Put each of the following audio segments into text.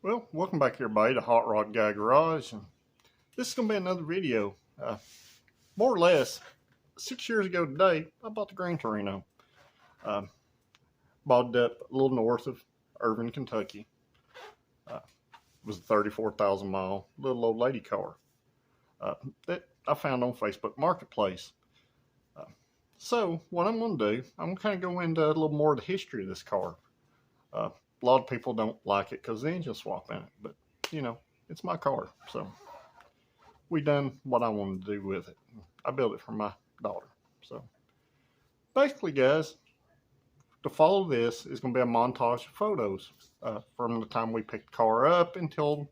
Well, welcome back everybody to Hot Rod Guy Garage, and this is going to be another video. More or less, 6 years ago today, I bought the Ford Torino. Bought it up a little north of Irving, Kentucky. It was a 34,000 mile little old lady car that I found on Facebook Marketplace. So what I'm going to do, I'm going to kind of go into a little more of the history of this car. A lot of people don't like it because the engine swap in it, but you know, it's my car, so we done what I wanted to do with it. I built it for my daughter. So basically, guys, to follow this is going to be a montage of photos from the time we picked the car up until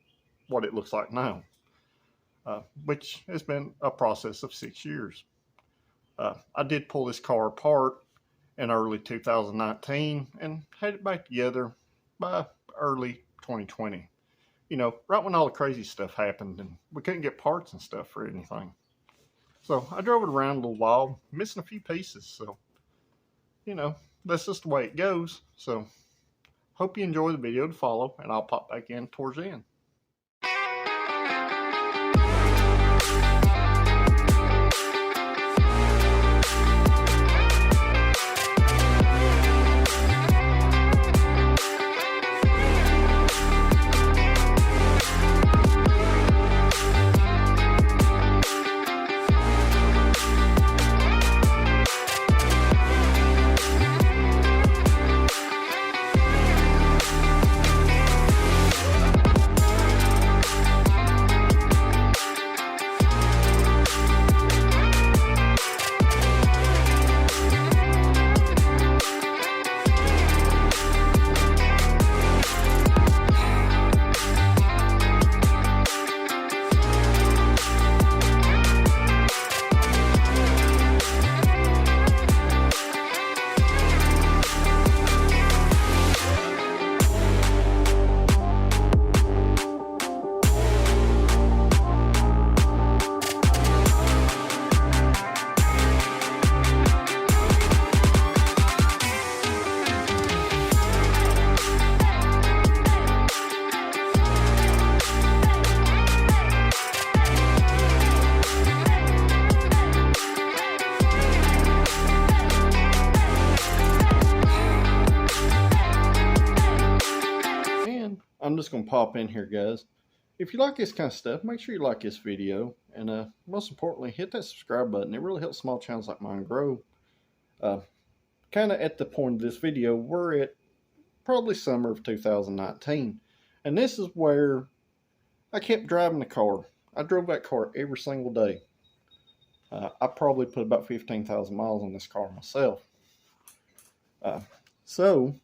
what it looks like now, which has been a process of 6 years. I did pull this car apart in early 2019 and had it back together by early 2020. You know, right when all the crazy stuff happened and we couldn't get parts and stuff for anything. So I drove it around a little while, missing a few pieces. So, you know, that's just the way it goes. So hope you enjoy the video to follow, and I'll pop back in towards the end. I'm just going to pop in here, guys. If you like this kind of stuff, make sure you like this video. And most importantly, hit that subscribe button. It really helps small channels like mine grow. Kind of at the point of this video, we're at probably summer of 2019. And this is where I kept driving the car. I drove that car every single day. I probably put about 15,000 miles on this car myself. So,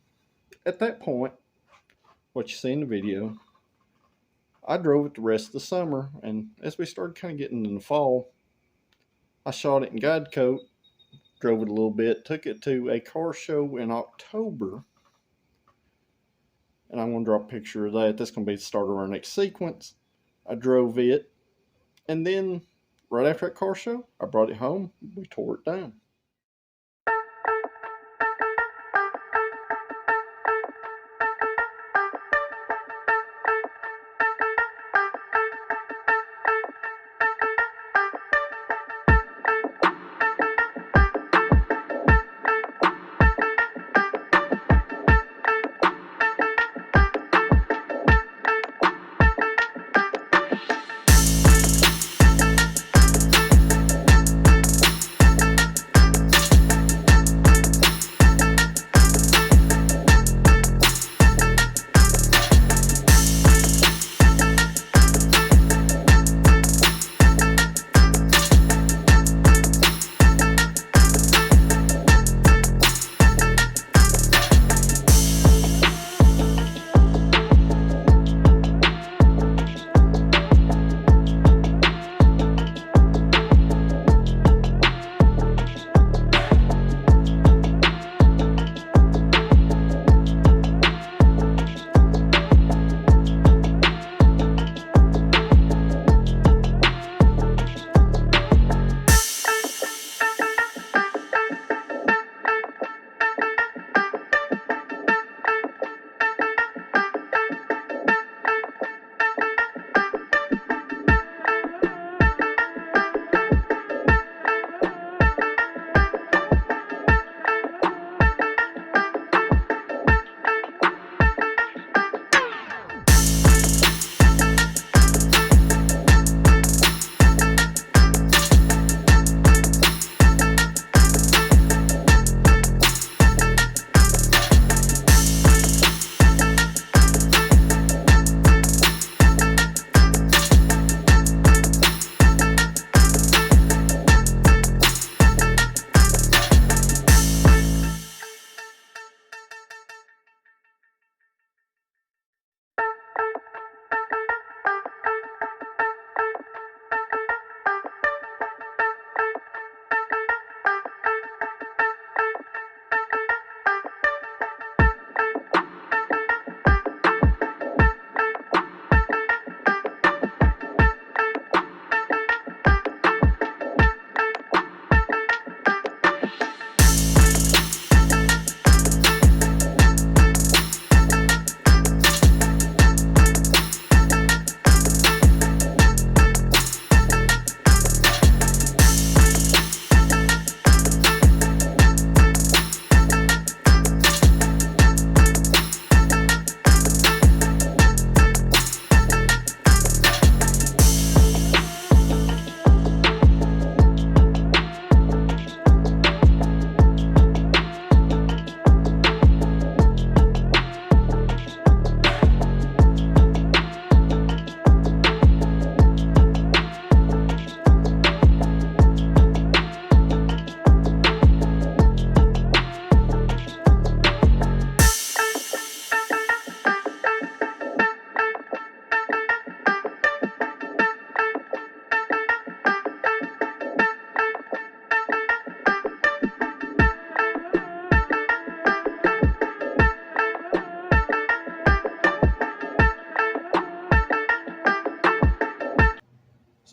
at that point, what you see in the video, I drove it the rest of the summer, and as we started kind of getting in the fall, I shot it in guide coat, drove it a little bit, took it to a car show in October, and I'm going to draw a picture of that. That's going to be the start of our next sequence. I drove it, and then right after that car show, I brought it home, we tore it down.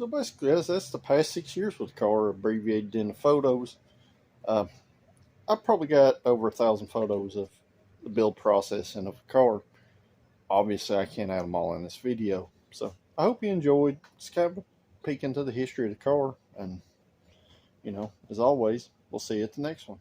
So basically, that's the past 6 years with the car, abbreviated into photos. Uh, I've probably got over 1,000 photos of the build process and of the car. Obviously, I can't add them all in this video. So I hope you enjoyed. It's kind of a peek into the history of the car. And, as always, we'll see you at the next one.